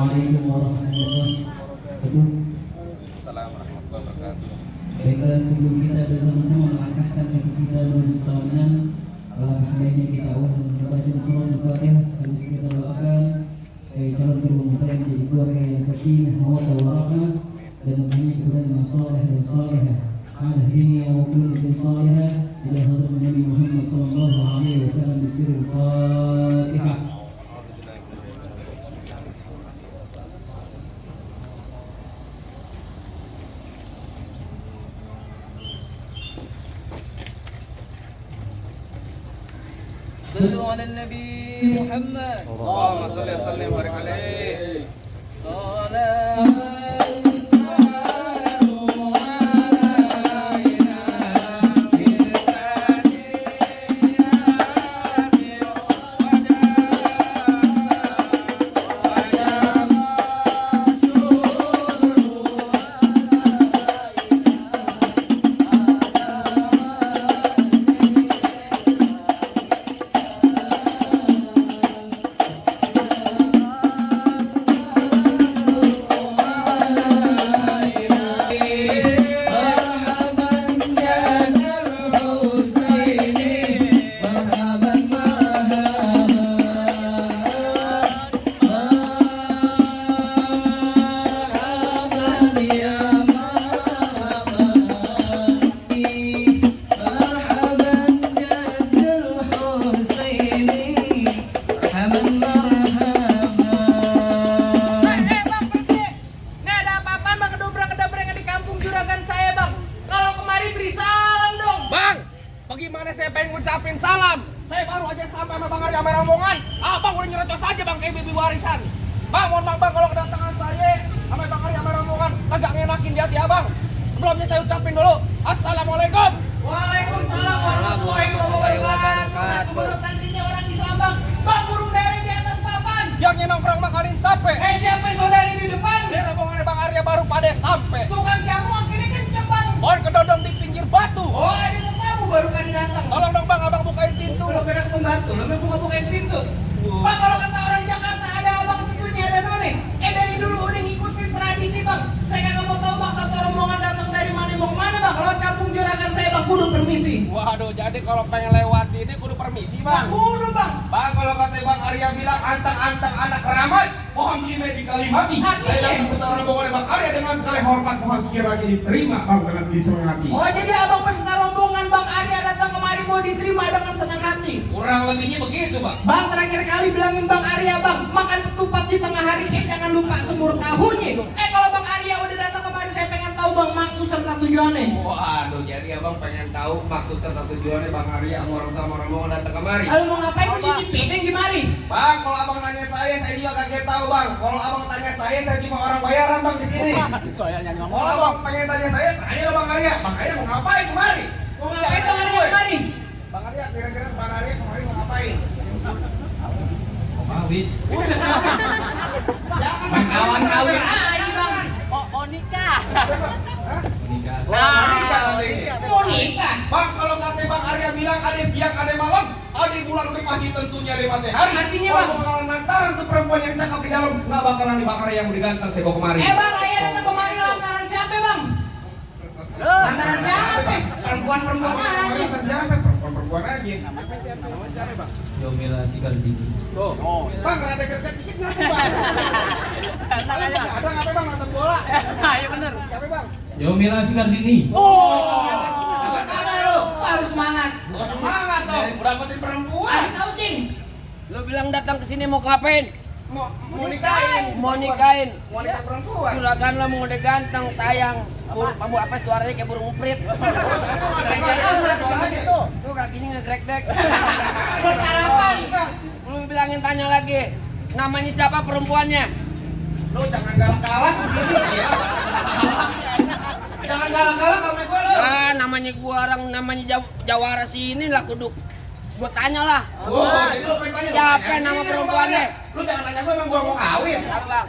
Assalamualaikum warahmatullahi wabarakatuh. Assalamualaikum warahmatullahi wabarakatuh. Baiklah, sebelum kita bersama-sama melangkahkan kaki kita menuju tawanan, alangkah baiknya kita awal dengan membaca surah Al-Fatihah sekaligus kita doakan supaya calon kedua mempelai menjadi keluarga yang sakinah, mawaddah warahmah dan mempunyai keturunan saleh dan salehah. Ada dunia wa kullu salihah ila hadrat Nabi Muhammad sallallahu alaihi wasallam bi sirril Fatihah. صلوا على النبي محمد اللهم صل وسلم وبارك عليه. Bagaimana saya pengen ngucapin salam? Saya baru aja sampai sama Bang Arya sama rombongan. Abang udah nyerocos aja bang kayak bibi warisan. Bang, mohon maaf bang kalau kedatangan saya sama Bang Arya sama rombongan agak ngenakin di hati abang. Sebelumnya saya ucapin dulu Assalamualaikum. Waalaikumsalam warahmatullahi wabarakatuh. Keburu tandingnya orang Islam bang. Bang, burung dari di atas papan. Yang nongkrong makanin tape. Siapa saudari di depan? Ini rombongannya Bang Arya baru pada sampai. Tukang jamu akhirnya kenceng bang. Pohon kedodong di pinggir batu. Oh, ada tetamu baru kan datang. Tolong dong bang, abang bukain pintu. Kalau beda pembantu, lo buka-bukain pintu. Bang, kalau kata orang Jakarta ada abang tentunya ada none. Dari dulu udah ngikutin tradisi bang. Saya kagak mau tahu bang satu rombongan datang dari mana mau kemana bang. Kalau kampung Juragan saya bang kudu permisi. Waduh, jadi kalau pengen lewat sini kudu permisi bang. Kudu bang. Bang, kalau kata Bang Arya bilang antang-antang anak keramat, mohon dimedi kalimati. Saya datang bersama rombongan Bang Arya dengan segala hormat, mohon sekiranya diterima bang dengan senang hati. Oh, jadi abang peserta rombongan Bang Arya datang kemari mau diterima dengan senang hati. Kurang lebihnya begitu bang. Bang, terakhir kali bilangin Bang Arya bang, makan ketupat di tengah hari, jangan lupa semur tahunya. Kalau Bang Arya udah datang kemari, saya pengen tahu bang maksud serta tujuannya. Waduh, jadi abang pengen tahu maksud serta tujuannya Bang Arya sama orang tua rombongan datang kemari. Kalau mau ngapain mau cuci piring di mari? Bang, kalau abang nanya saya juga kaget tahu bang. Kalau abang tanya saya cuma orang bayaran bang di sini. Kalau abang pengen tanya saya, tanya lo Bang Arya. Bang Arya mau ngapain kemari? Mau ngapain Bang Arya kemari? Bang Arya, kira-kira Bang Arya kemari mau ngapain? Mau kawin? Jangan Kawin aja bang. Oh nikah. Nikah. Mau nikah. Bang, kalau kata Bang Arya bilang ada siang ada malam, ada bulan udah pasti tentunya ada matahari. Artinya, kalau Bang? mau ngalahin lantaran tuh perempuan yang cakep di dalam, nggak bakalan di Bang Arya yang udah ganteng saya bawa kemari. Bang Arya datang kemari lantaran siapa bang? Lantaran siapa? Perempuan-perempuan aja. Perempuan aja. Yomila Sikalbi. Bang, rada gerget dikit nggak tuh bang? Ada nggak bang nonton bola? Iya bener. Siapa bang? Yomila Sikardini. Nggak ada lo. Harus semangat. Oh, semangat dong, udah dapetin perempuan. Kasih tahu cing. Lo bilang datang ke sini mau ngapain? Mau nikahin. Mau nikahin. Mau nikah perempuan. Juragan lo mau udah ganteng, tayang. Kamu apa suaranya kayak burung emprit. Tuh kakinya ngegrek-grek. Buat sarapan. Lu bilangin tanya lagi. Namanya siapa perempuannya? Lu jangan galak-galak di sini ya. Jangan galak-galak sama gue lu. Namanya gua orang namanya Jawara sini lah kuduk. Gua tanya lah. Jadi lu pengen tanya Siapa nama perempuannya? Lu jangan tanya gue emang gua mau kawin. Siapa bang?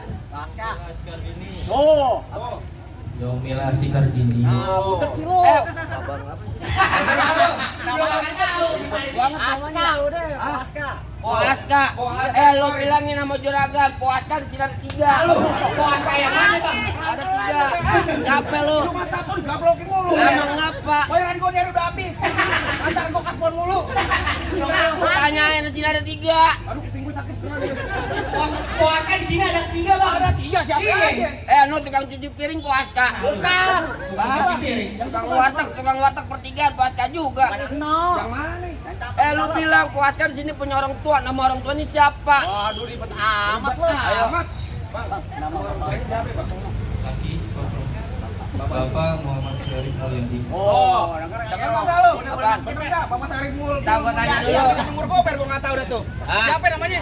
Oh. Yomila Sikardini. Budak sih lo. Abang apa sih? Belum akan tahu gimana sih. Aska udah. Poaska. Lo bilangin sama juragan, Poaska di sini ada 3. Lu puas kayak mana bang? Ada 3. Ngapa lo? Cuma satu digablokin mulu. Emang ngapa? Bayaran gue nyari udah habis. Antar gue kaspon mulu. Aku tanyain di sini ada 3. Aduh, kuping gue sakit. Puas kan di sini ada 3 bang. Ada 3 siapa Iya. aja? Lo tukang cuci piring Poaska. Bukan. Bang, tukang warteg pertigaan Poaska juga. Yang mana nih? Lu bilang Poaska di sini punya orang tua. Nama orang tuanya siapa? Waduh, ribet amat lo. Ayo. Amat. Bang, nama orang tuanya siapa, Bang? Laki Bapak Muhammad Syarif Mulyadi. Oh, dengar enggak lu? Apaan? Bener enggak? Bapak Syarif Mul. Tahu, gua tanya dulu. Yang umur goper gua enggak tahu dah tuh. Ah. Siapa namanya?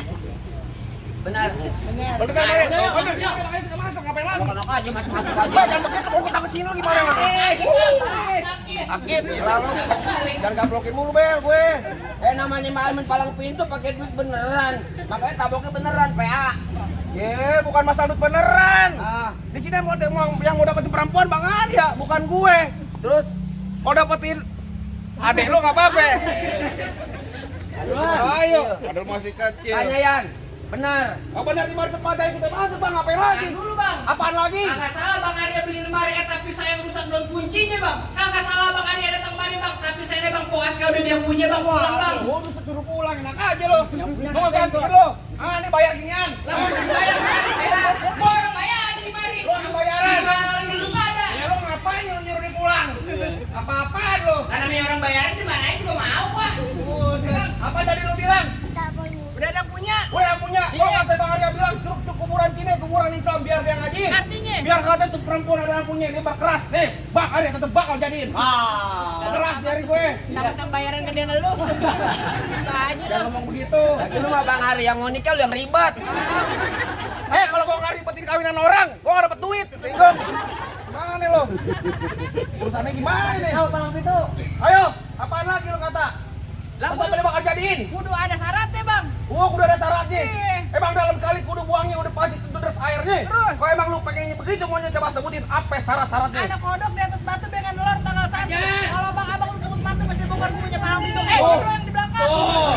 Benar. Bener kan, Mare? Bener. Ya, makanya kita masuk ngapain lagi? Enak aja masuk Bang, aja. jangan begitu, kok kita kesini gimana? Sakit. Jangan gablokin mulu, Bel, gue. Namanya Malmin palang pintu pakai duit beneran. Makanya taboknya beneran, PA. Bukan masalah duit beneran. Ah, Di sini yang mau dapetin perempuan Bang Arya, bukan gue. terus Kau dapetin adek lu nggak apa-apa. Ayo, aduh masih kecil. tanya Yan. Benar. Oh benar di mana tempatnya kita masuk Bang, ngapain lagi? Dulu bang. Apaan lagi? Kagak salah bang Arya beli lemari tapi saya yang rusak don kuncinya bang. Kagak salah bang Arya datang kemari bang, tapi saya bang puas kau udah dia punya bang pulang bang. Oh, bisa suruh pulang, enak aja lo. Lo nggak gantiin lo. Ini bayar ginian. Lama dibayar kan? Gua orang bayar di mari. Lo ada bayaran. Di lu nggak ada. Ya lo ngapain nyuruh dia pulang? Apa-apaan lo? Karena namanya orang bayaran di mana juga mau gua. Buset. Apa tadi lo bilang? Udah ada punya. Gue yang punya. Lo kata Bang Arya bilang suruh ke kuburan sini, kuburan Islam biar dia ngaji. Artinya? Biar kata tuh perempuan ada yang punya, ini bak keras. Nih, Bang Arya tetep bakal jadiin. Keras dari gue. Dapat bayaran gedean lu. Bisa aja Jangan dong. ngomong begitu. Lagi lu mah Bang Hari yang mau nikah lu yang ribet. Kalau gue nggak ribetin kawinan orang, gue nggak dapet duit. Bingung. Gimana lo? Urusannya gimana nih? Tahu palang pintu. Ayo, apaan lagi lo kata? Lah, Apa dia bakal jadiin? kudu ada syaratnya bang. Kudu ada syaratnya. Iya. Emang dalam kali kudu buangnya udah pasti tentu deras airnya. Terus? Kalau emang lu pengennya begitu, maunya coba sebutin apa syarat-syaratnya. Ada kodok di atas batu dengan telur tanggal 1. Kalau bang abang lu pungut batu mesti bongkar punya palang pintu. Buruan di belakang.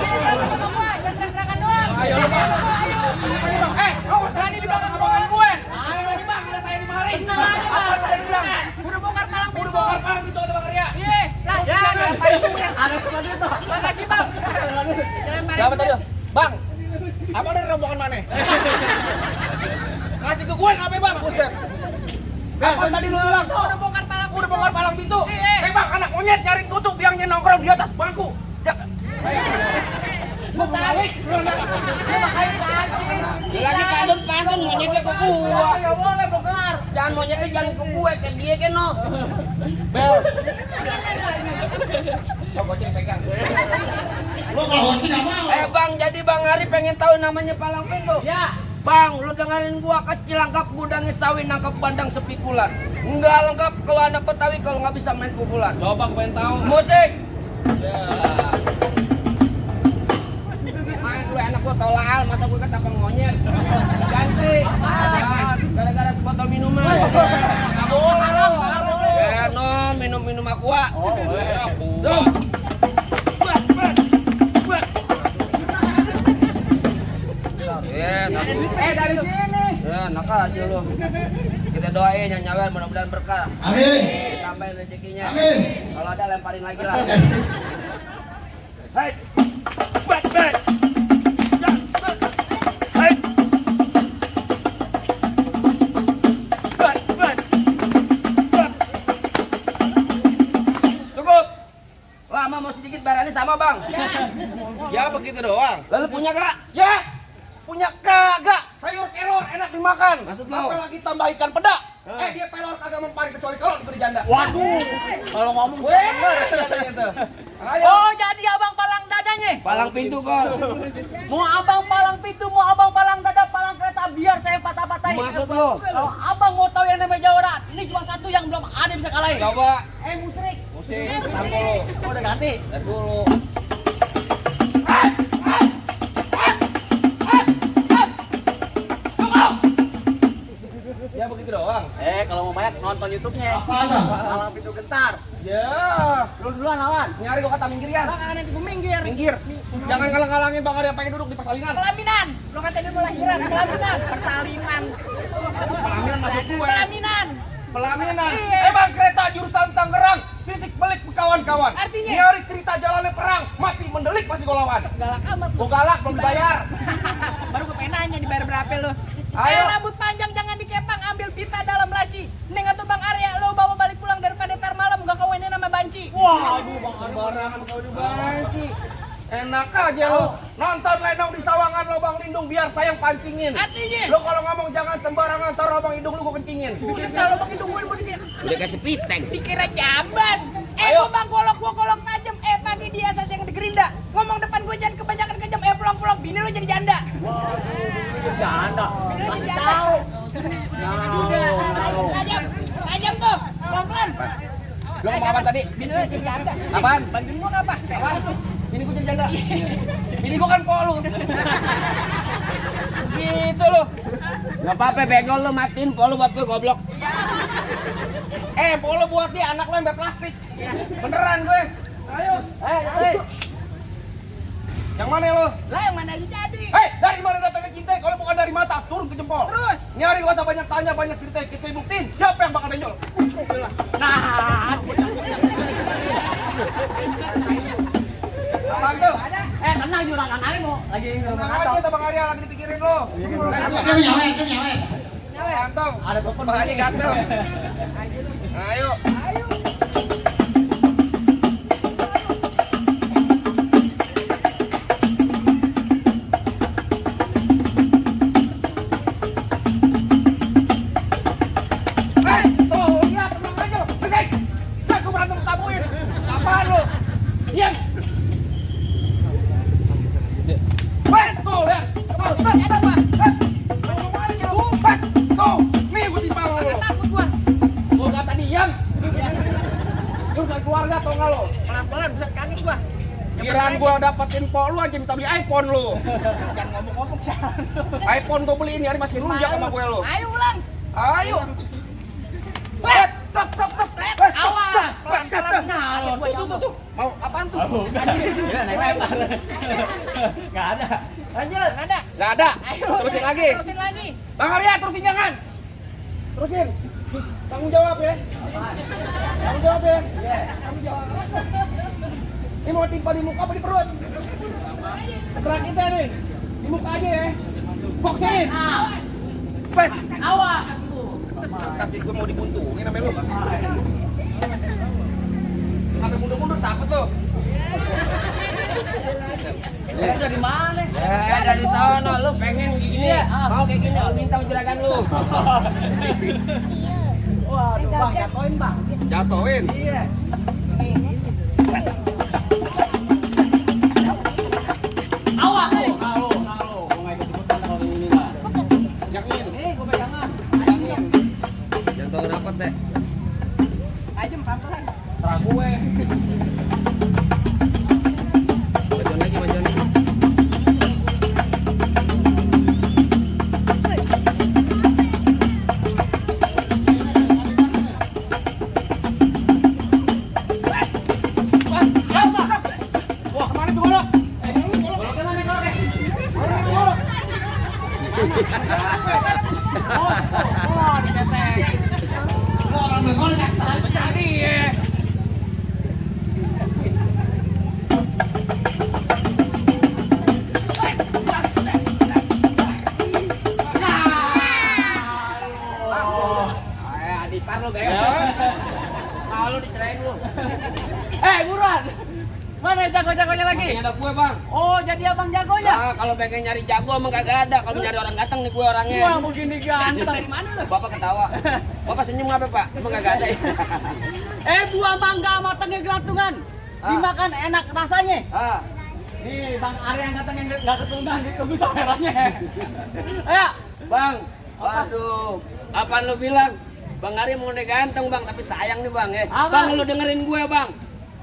Sini bang, sama gua. Jangan teriak-teriakan doang. Ayo, lu, Bang. Ayo. Lo berani di belakang abangan gue. Ayo lagi bang, udah saya dimarahin. Apa lu tadi bilang? Udah bongkar palang Kudu pintu. bongkar palang gitu kata Bang Arya. Iya, lah jangan lemparin gue. Ada seperti itu. Makasih bang. Siapa tadi? Bang, apa dari rombongan mana? Kasih ke gue ngapain bang? Buset. Apa tadi lu bilang? Udah bongkar palang pintu. Udah bongkar palang pintu. Iya. Bang, anak monyet nyari tutup biangnya nongkrong di atas bangku. Mau balik? Lagi pantun monyetnya ke gua. Nggak boleh bongkar. Jangan monyetnya jangan ke gue kayak dia kan no. Bel. Oh, goceng pegang. Lo kalau hoki nggak mau. Bang, jadi Bang Hari pengen tahu namanya palang pintu. Ya. Bang, lu dengerin gua, kecil lengkap gudangnya sawi nangkap bandang sepikulan. Enggak lengkap kalau anak Betawi kalau nggak bisa main pukulan. Coba aku pengen tahu. Musik. Main dulu anak gua tolal, masa gua kata bang monyet. Ganti. Gara-gara sebotol minuman. Nggak boleh lo. Ya no, minum aqua. Oh, boleh. Dari sini. Ya, enak aja lo. Kita doain yang nyawer mudah-mudahan berkah. Amin. Tambahin rezekinya. Amin. Kalau ada lemparin lagi lah. Hai. Bat bat. Hai. Bat bat. Cukup. Lama mau sedikit bayarannya sama bang. Ya begitu doang. Lalu punya kak? Ya. Punya kagak. Sayur kelor enak dimakan. Maksud lo? Apalagi tambah ikan peda. Dia pelor kagak mempan kecuali kalau diberi janda. Waduh. Kalau ngomong Bener katanya tuh. Ayo. Oh, jadi abang palang dadanya. Palang pintu kok. Mau abang palang pintu, mau abang palang dada, palang kereta, biar saya patah-patahin. Maksud lo? Kalau abang mau tahu yang namanya Jawara, ini cuma satu yang belum ada bisa kalahin. Coba. Musrik. Musik. Bentar dulu. Oh, udah ganti. Lihat dulu. Ya begitu doang. Kalau mau banyak nonton YouTube-nya. Apaan, Bang? Alam pintu gentar. Ya, Lu duluan lawan. nyari gua kata minggirian. Bang, nanti gue minggir. Minggir. Jangan ngalang-ngalangin Bang Arya pengen duduk di persalinan. Pelaminan. Lo kata dia mau lahiran. Pelaminan. Persalinan. Pelaminan masuk gue. Pelaminan. Pelaminan. Iya. Emang kereta jurusan Tangerang. Sisik belik kawan-kawan. Artinya? Nyari cerita jalannya perang. Mati mendelik masih gua lawan. Galak amat. Gua galak belum dibayar. Baru gue pengen nanya dibayar berapa lo. Ayo. Rambut panjang jangan dikepang, ambil pita dalam laci. Neng atau Bang Arya lo bawa balik pulang daripada tar malam gak kawinnya nama banci. Waduh, Bang Sembarangan kau dibanci. Enak aja lo. Nonton Lenong di Sawangan Lobang Lindung biar sayang pancingin. Artinya? Lo kalau ngomong jangan sembarangan taruh lobang hidung lu gua kencingin. Buset dah lo pakai tungguin begini. Udah kasih piteng. Dikira jamban. Ayo. Gua bang golok tajam. Pagi dia asas yang di gerinda. Ngomong depan gue jangan kebanyakan kejam. Pulang-pulang bini lo jadi janda. Janda. Bini lo Kasih jadi tahu. Tajam tuh. Pelan-pelan. Lo ngomong apa tadi? Bini lo jadi janda. Apaan? Bantuin gua ngapa? Apaan? Bini gua jadi janda. Bini gua kan polu. Gitu lo. Gak apa-apa bego lu matiin polu buat gue goblok. Polu buat dia anak lo ember plastik. Beneran gue. Ayo. Yang mana lo? Lah yang mana aja jadi? Dari mana datangnya cinta? Kalau bukan dari mata, turun ke jempol. Terus? Nyari gak usah banyak tanya, banyak cerita. Kita buktiin siapa yang bakal benjol. Nah. Apaan tuh? Tenang jurang kanalnya mau lagi Tenang aja, kita Bang Arya lagi dipikirin lo. Itu nyawet. Ganteng. ada telepon. Bang Haji ganteng. Ayo. Tuh, lihat, tenang aja lo. Bersih. Aku berantem tabuin. Apaan lo? Diam. Tuh, lihat. Tuh, nih gue timpal lo. Takut gua. Gua kata diam. Lu urusan keluarga tau gak lo? Pelan-pelan bisa kaget gua. Kiraan gua dapetin po lu aja minta beli iPhone lu. Jangan ngomong-ngomong sih. iPhone gua beli ini hari masih lunjak sama gue lu. Ayo ulang. Ayo. Stop. Awas. Pelan-pelan Nyalon. Tuh. Mau apaan tuh? Gak ada. Lanjut. Ada. Gak ada. Ayo. Terusin lagi. Terusin lagi. Bang Arya, terusin jangan. Terusin. Tanggung jawab ya. Tanggung jawab ya. Tanggung jawab. Ini mau timpa di muka apa di perut? Terserah kita nih. Di muka aja ya. Bokserin. Bes. Awas. Kaki gue mau dibuntungin sama lu. Sampai mundur-mundur takut tuh. Dari mana? Dari sana lu pengen gini ya? Mau kayak gini lu minta juragan lu. Waduh, Bang, jatuhin, Bang. Jatuhin. Iya. Awas. Kalau gua enggak ikut-ikutan kalau ini lah. Yang ini. Gua pegangan. Jangan rapat deh. Aja pelan-pelan. Serah gue. Majuan lagi. Wah, kemana tuh golok? Goloknya mana goloknya? Golok. Oh, diketek. Orang begol kasih tahu jadi ya. Adipar lu, Bang. Ya. Mau lu diserahin lu. Buruan. Mana jago-jagonya lagi? Ini ada gue, Bang. Oh, jadi abang jagonya. Nah, kalau pengen nyari jago emang kagak ada. Kalau nyari orang ganteng nih gue orangnya. Wah, begini ganteng. Dari mana lu? Bapak ketawa. Bapak senyum apa, Pak? Emang kagak ada ya? Buah mangga matangnya gelantungan. Dimakan enak rasanya. Ah. Nih, Bang Arya yang katanya nggak keturunan ditunggu sawerannya. Ayo. Bang, waduh. Apaan lu bilang? Bang Ari mau udah ganteng, Bang, tapi sayang nih, Bang, ya. Apa? Bang, lu dengerin gue, Bang.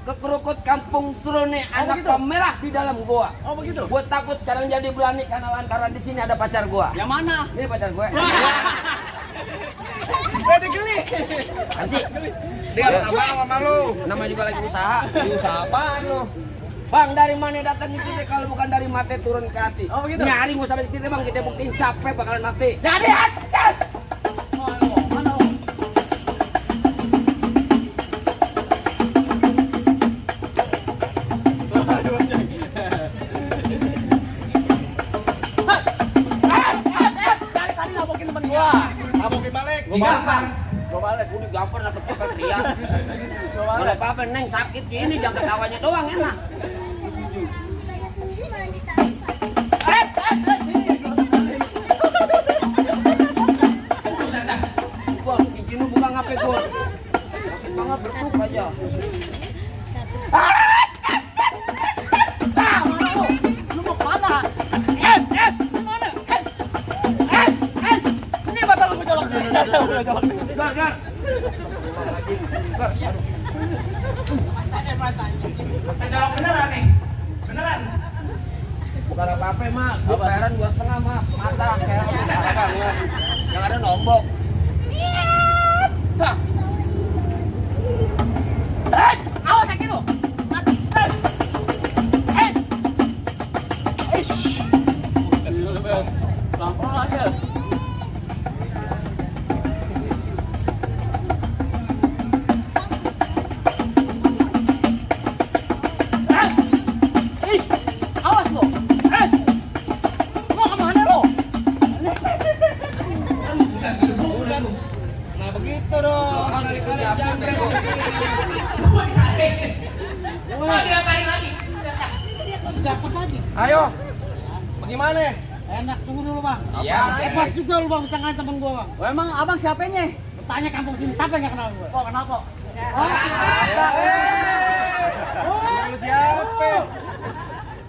Kekerukut kampung Serone anak begitu? pemerah di dalam gua. Oh, begitu. Gue takut sekarang jadi berani karena lantaran di sini ada pacar gua. Yang mana? Ini pacar gue. digeli. Ansi, Dia apa sama lu? nama juga lagi usaha. Usaha apaan lu? Bang, dari mana datangnya kita kalau bukan dari mati turun ke hati? Oh, begitu? Nyari nggak sampai kita bang, kita buktiin siapa bakalan mati. Jadi acan. Abokin balik. Digampar. Gua balas, udah gampar dapet cepat Ria. Kalau apa-apa neng sakit gini, jangan ketawanya doang enak. Gua izin lu buka ngapain gua. Sakit banget bertuk aja. Lu mau kemana? Ini batal lu colok. Gar, gar. Colok beneran nih. Beneran. Bukan apa-apa mah, bayaran 2,5 mah, mata kayak yang ada nombok. Dah. Awas sakit lu. Pelan-pelan aja. Awas lo. Mau kemana lo? Nah begitu dong. Kali-kali jambret. Gua disaring. Mau diapain lagi? Masih dapat lagi. Ayo. Bagaimana? Enak, tunggu dulu bang. Iya. Hebat juga lu bang, bisa ngalahin temen gua bang. Oh, emang abang siapanya? Tanya kampung sini, siapa yang gak kenal gua? Oh kenapa? Oh, Lu siapa?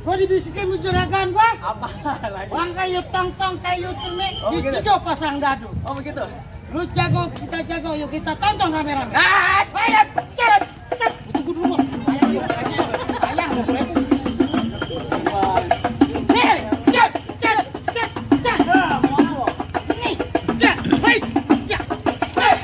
gua dibisikin lu juragan gua. Apa lagi? Bang kayu tong-tong kayu tuni, Oh, begitu? di pasang dadu. Oh begitu? Lu jago, kita jago, yuk kita tonton rame-rame. Bayar, cet. Tunggu dulu bang. Ayang, boleh tuh. Nih, cet, cet, cet, cet. Nih, cet, hei, cet, hei.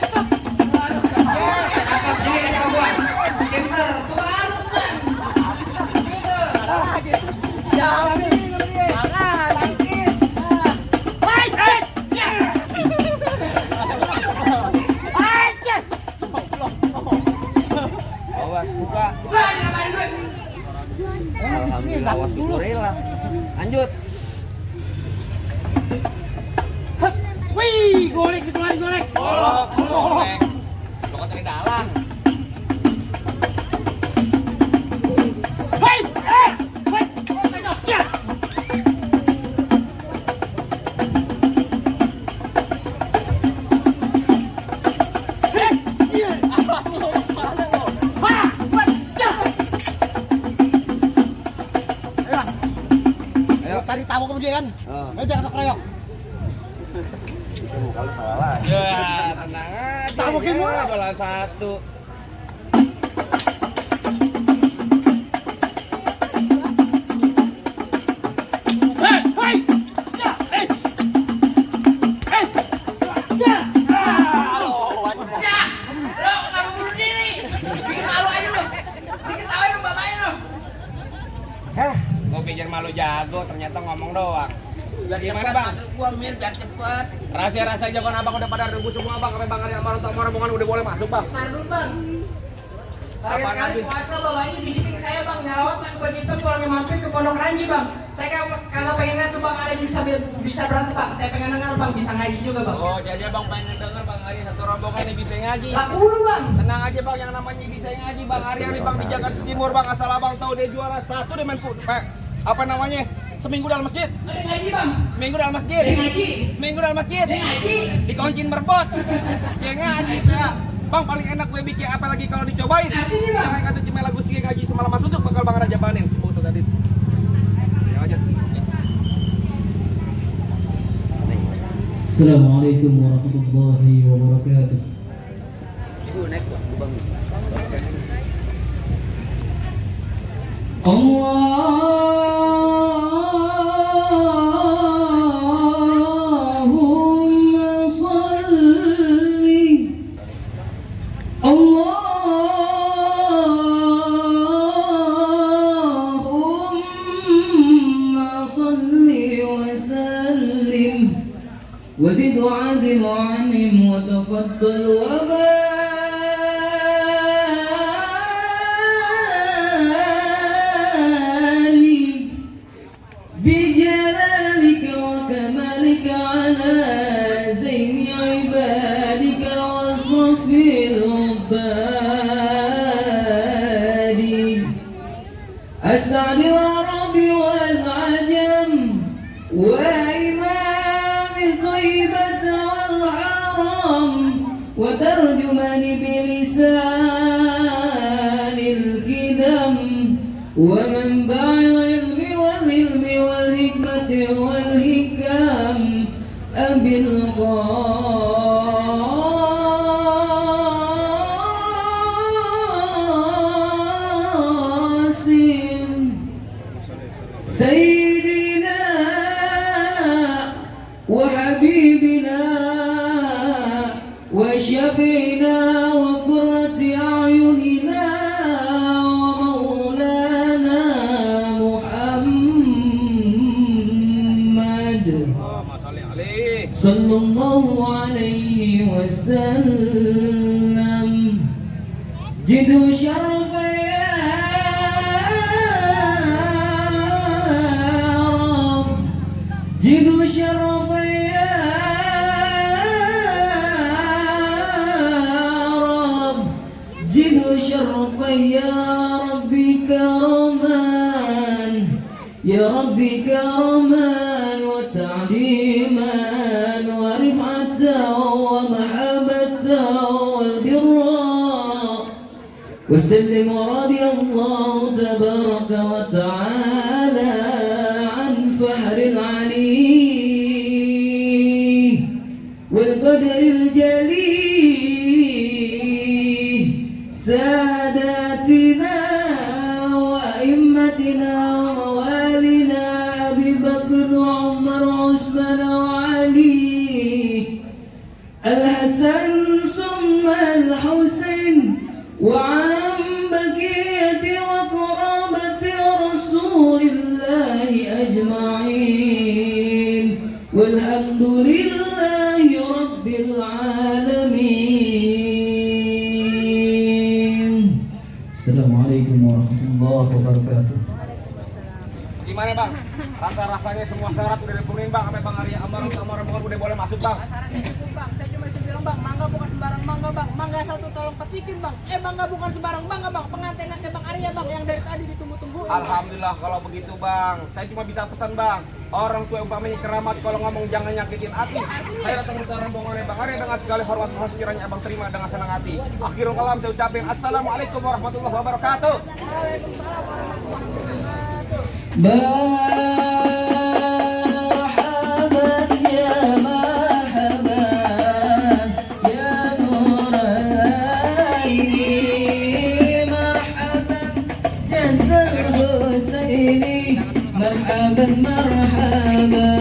Awas, buka. Lah, ngapain duit? Alhamdulillah, awas syukurillah. Lanjut. Wih, golek itu lagi golek. Golek. Lo kata di dalam. Hei, hei, hei, ya. Hei, iya. Awas lo, mana lo? Ha, wait, ya. Ayo. Tadi tahu ke dia kan? Oh. Ayo jangan keroyok. Itu muka lu salah lagi. Ya, tenang aja. Tabokin ya, mulu. Jualan satu. Hei, hei, ya, hei, hei, ya. Ya, lo kamu bunuh diri. Bikin malu aja lo. Diketawain lo bapaknya lo. Gue pikir malu jago, ternyata ngomong doang. Jangan Gimana, cepat, Bang? masuk gua Mir, jangan cepat. Rahasia-rahasia jagoan abang udah pada rebu semua bang. Sampai bang Arya Malu sama rombongan udah boleh masuk bang. Ntar dulu bang. Apaan Terakhir kali lagi? puasa bapaknya bisikin saya bang, nyalawat ke Bang Hitam kalau nggak mampir ke Pondok Ranji bang. Saya kagak pengen lihat tuh bang ada bisa berantem bang. Saya pengen dengar bang bisa ngaji juga bang. Oh jadi abang pengen denger bang Arya satu rombongan nih bisa ngaji. Lah dulu bang. Tenang aja bang, yang namanya bisa ngaji bang Arya nih bang di Jakarta Timur bang. Asal abang tahu dia juara satu dia main apa namanya? Seminggu dalam masjid. Ada ngaji bang. Seminggu dalam masjid. Ada ngaji. Seminggu dalam masjid. Ada ngaji. Dikuncin berbot. Dia ngaji saya. Bang paling enak gue bikin apa lagi kalau dicobain. Artinya bang. Jangan kata cuma lagu sih ngaji semalam masuk tuh bakal bang Raja Banin. Coba Ustaz Adit. Ya aja. Assalamualaikum warahmatullahi wabarakatuh. Ibu naik gua, gua bangun. Allahumma salli أكرم وتفضل وبارك بجلالك وكمالك على زين عبادك وأشرف العباد أسعد العرب والعجم وإمام طيبة والحرم وترجمان بلسان الكدم ومنبع العلم والعلم والحكمة والحكم أبي القاسم سيدنا وحبيبنا وشفينا وقرة أعيننا ومولانا محمد صلى الله عليه وسلم جدوا شرف يا رب جدوا شرف يا رب جدوا شرف يا ربي كرمان يا ربي كرمان وتعليما ورفعة ومحبة والبراء وسلم ورضي الله تبارك وتعالى عن فحر العلي والقدر الجليل ساداتنا وأئمتنا وموالنا أبي بكر وعمر وعثمان وعلي الحسن ثم الحسين وعن بقية وقرابة رسول الله أجمعين والحمد لله رب العالمين. السلام عليكم ورحمة الله وبركاته. Gimana bang? Rasa-rasanya semua syarat udah dipenuhin bang. Sampai bang Arya Ambarang udah boleh masuk bang. Saya cukup bang, saya cuma bisa bilang bang, mangga bukan sembarang mangga bang. Mangga satu tolong petikin bang. Mangga bukan sembarang mangga bang. Pengantin anaknya bang Arya bang yang dari tadi ditunggu-tungguin. Alhamdulillah kalau begitu bang. Saya cuma bisa pesan bang. Orang tua umpamanya keramat kalau ngomong jangan nyakitin hati. Saya datang ke rombongannya bang Arya dengan segala hormat mohon sekiranya abang terima dengan senang hati. Akhirul kalam saya ucapin assalamualaikum warahmatullahi wabarakatuh. Waalaikumsalam warahmatullahi wabarakatuh. مرحبا يا مرحبا يا نور العين مرحبا جد الحسين مرحبا مرحبا